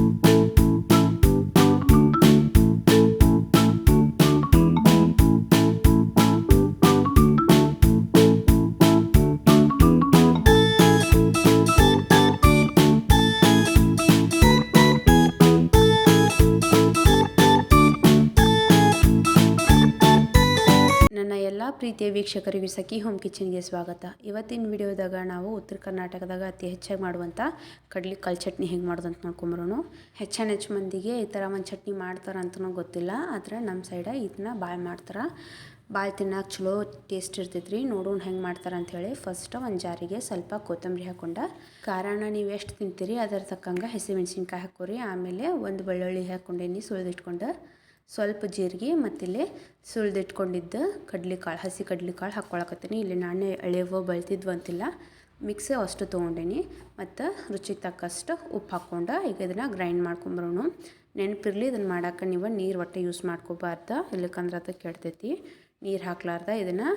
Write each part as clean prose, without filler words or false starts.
ನನ್ನ ಎಲ್ಲ ಪ್ರೀತಿಯ ವೀಕ್ಷಕರಿಗೆ ಸಖಿ ಹೋಮ್ ಕಿಚನ್ಗೆ ಸ್ವಾಗತ. ಇವತ್ತಿನ ವಿಡಿಯೋದಾಗ ನಾವು ಉತ್ತರ ಕರ್ನಾಟಕದಾಗ ಅತಿ ಹೆಚ್ಚಾಗಿ ಮಾಡುವಂಥ ಕಡ್ಲಿಕಾಳು ಚಟ್ನಿ ಹೆಂಗೆ ಮಾಡೋದು ಅಂತ ನೋಡ್ಕೊಂಬರೋಣ. ಹೆಚ್ಚು ಮಂದಿಗೆ ಈ ಥರ ಒಂದು ಚಟ್ನಿ ಮಾಡ್ತಾರೆ ಅಂತಲೂ ಗೊತ್ತಿಲ್ಲ, ಆದರೆ ನಮ್ಮ ಸೈಡ ಇದನ್ನ ಭಾಳ ಮಾಡ್ತಾರೆ. ಭಾಳ ತಿನ್ನಕ್ಕೆ ಚಲೋ ಟೇಸ್ಟ್ ಇರ್ತೈತೆ ರೀ. ನೋಡೋಣ ಹೆಂಗೆ ಮಾಡ್ತಾರೆ ಅಂಥೇಳಿ. ಫಸ್ಟ್ ಒಂದು ಜಾರಿಗೆ ಸ್ವಲ್ಪ ಕೊತ್ತಂಬರಿ ಹಾಕ್ಕೊಂಡು, ಖಾರನ ನೀವು ಎಷ್ಟು ತಿಂತೀರಿ ಅದರ ತಕ್ಕಂಗೆ ಹಸಿಮೆಣ್ಸಿನ್ಕಾಯಿ ಹಾಕೋರಿ. ಆಮೇಲೆ ಒಂದು ಬೆಳ್ಳುಳ್ಳಿ ಹಾಕ್ಕೊಂಡೇನಿ ಸುಳಿದಿಟ್ಕೊಂಡು, ಸ್ವಲ್ಪ ಜೀರಿಗೆ ಮತ್ತಿಲ್ಲಿ ಸುಳಿದಿಟ್ಕೊಂಡಿದ್ದ ಕಡ್ಲಿಕಾಳು, ಹಸಿ ಕಡ್ಲಿಕಾಳು ಹಾಕ್ಕೊಳಕತ್ತೀನಿ. ಇಲ್ಲಿ ನಾನೇ ಎಳೆವು ಬೆಳ್ತಿದ್ವು ಅಂತಿಲ್ಲ, ಮಿಕ್ಸಿ ಅಷ್ಟು ತೊಗೊಂಡೇನಿ. ಮತ್ತು ರುಚಿಗೆ ತಕ್ಕಷ್ಟು ಉಪ್ಪು ಹಾಕ್ಕೊಂಡು ಈಗ ಇದನ್ನು ಗ್ರೈಂಡ್ ಮಾಡ್ಕೊಂಬರೋಣ. ನೆನಪಿರಲಿ, ಇದನ್ನು ಮಾಡೋಕೆ ನೀವು ನೀರು ಒಟ್ಟು ಯೂಸ್ ಮಾಡ್ಕೋಬಾರ್ದು, ಇಲ್ಲಕ್ಕಂದ್ರೆ ಅದು ಕೆಡ್ತೈತಿ. ನೀರು ಹಾಕ್ಲಾರ್ದ ಇದನ್ನು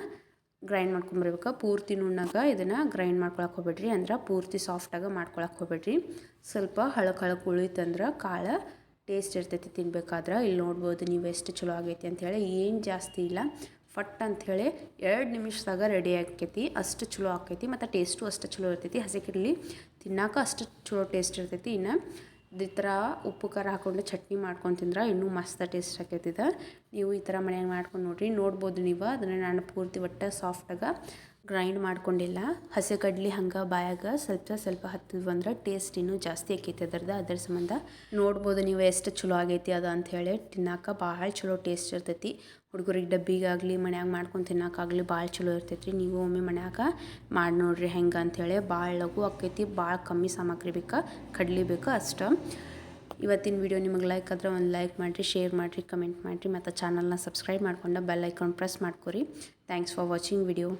ಗ್ರೈಂಡ್ ಮಾಡ್ಕೊಂಬರ್ಬೇಕು. ಪೂರ್ತಿ ನುಣ್ಣಗೆ ಇದನ್ನು ಗ್ರೈಂಡ್ ಮಾಡ್ಕೊಳಕ್ಕೆ ಹೋಗ್ಬೇಡ್ರಿ, ಅಂದ್ರೆ ಪೂರ್ತಿ ಸಾಫ್ಟಾಗಿ ಮಾಡ್ಕೊಳಕ್ಕೆ ಹೋಗ್ಬೇಡ್ರಿ. ಸ್ವಲ್ಪ ಹಳಕ್ಕೆ ಉಳಿತಂದ್ರೆ ಕಾಳು ಟೇಸ್ಟ್ ಇರ್ತೈತಿ ತಿನ್ಬೇಕಾದ್ರೆ. ಇಲ್ಲಿ ನೋಡ್ಬೋದು ನೀವು ಎಷ್ಟು ಚಲೋ ಆಗೈತಿ ಅಂಥೇಳಿ. ಏನು ಜಾಸ್ತಿ ಇಲ್ಲ, ಫಟ್ ಅಂಥೇಳಿ 2 ನಿಮಿಷದಾಗ ರೆಡಿ ಆಕೈತಿ. ಅಷ್ಟು ಚಲೋ ಆಕೈತಿ ಮತ್ತು ಟೇಸ್ಟು ಅಷ್ಟು ಚಲೋ ಇರ್ತೈತಿ. ಹಸಿ ಕಡ್ಲಿ ತಿನ್ನೋಕೆ ಅಷ್ಟು ಚಲೋ ಟೇಸ್ಟ್ ಇರ್ತೈತಿ. ಇನ್ನು ಈ ಥರ ಉಪ್ಪು ಖಾರ ಹಾಕ್ಕೊಂಡು ಚಟ್ನಿ ಮಾಡ್ಕೊಂಡು ತಿಂದ್ರೆ ಇನ್ನೂ ಮಸ್ತ್ ಟೇಸ್ಟ್ ಆಕೈತಿದೆ. ನೀವು ಈ ಥರ ಮನೆಯಾಗ ಮಾಡ್ಕೊಂಡು ನೋಡ್ಬೋದು ನೀವು. ಅದನ್ನು ನಾನು ಪೂರ್ತಿ ಒಟ್ಟು ಸಾಫ್ಟಾಗಿ ಗ್ರೈಂಡ್ ಮಾಡ್ಕೊಂಡಿಲ್ಲ. ಹಸಿ ಕಡ್ಲಿ ಹಂಗೆ ಬಾಯಾಗ ಸ್ವಲ್ಪ ಹತ್ತಿದ್ವು ಅಂದ್ರೆ ಟೇಸ್ಟ್ ಇನ್ನೂ ಜಾಸ್ತಿ ಆಕೈತಿ ಅದರ ಸಂಬಂಧ. ನೋಡ್ಬೋದು ನೀವು ಎಷ್ಟು ಚಲೋ ಆಗೈತಿ ಅದು ಅಂಥೇಳಿ. ತಿನ್ನೋಕೆ ಭಾಳ ಚಲೋ ಟೇಸ್ಟ್ ಇರ್ತೈತಿ. ಹುಡುಗರಿಗೆ ಡಬ್ಬಿಗಾಗಲಿ ಮನ್ಯಾಗ ಮಾಡ್ಕೊಂಡು ತಿನ್ನೋಕ್ಕಾಗಲಿ ಭಾಳ ಚಲೋ ಇರ್ತೈತಿ ರೀ. ನೀವು ಒಮ್ಮೆ ಮನ್ಯಾಗ ಮಾಡಿ ನೋಡಿರಿ ಹೆಂಗೆ ಅಂಥೇಳಿ. ಭಾಳ ಲಘು ಆಕೈತಿ, ಭಾಳ ಕಮ್ಮಿ ಸಾಮಗ್ರಿ ಬೇಕು, ಕಡ್ಲಿ ಬೇಕು ಅಷ್ಟು. ಇವತ್ತಿನ ವಿಡಿಯೋ ನಿಮಗೆ ಲೈಕ್ ಆದರೆ ಒಂದು ಲೈಕ್ ಮಾಡಿರಿ, ಶೇರ್ ಮಾಡಿರಿ, ಕಮೆಂಟ್ ಮಾಡಿರಿ, ಮತ್ತು ಚಾನಲ್ನ ಸಬ್ಸ್ಕ್ರೈಬ್ ಮಾಡ್ಕೊಂಡು ಬೆಲ್ ಐಕಾನ್ ಪ್ರೆಸ್ ಮಾಡ್ಕೊರಿ. Thanks for watching video.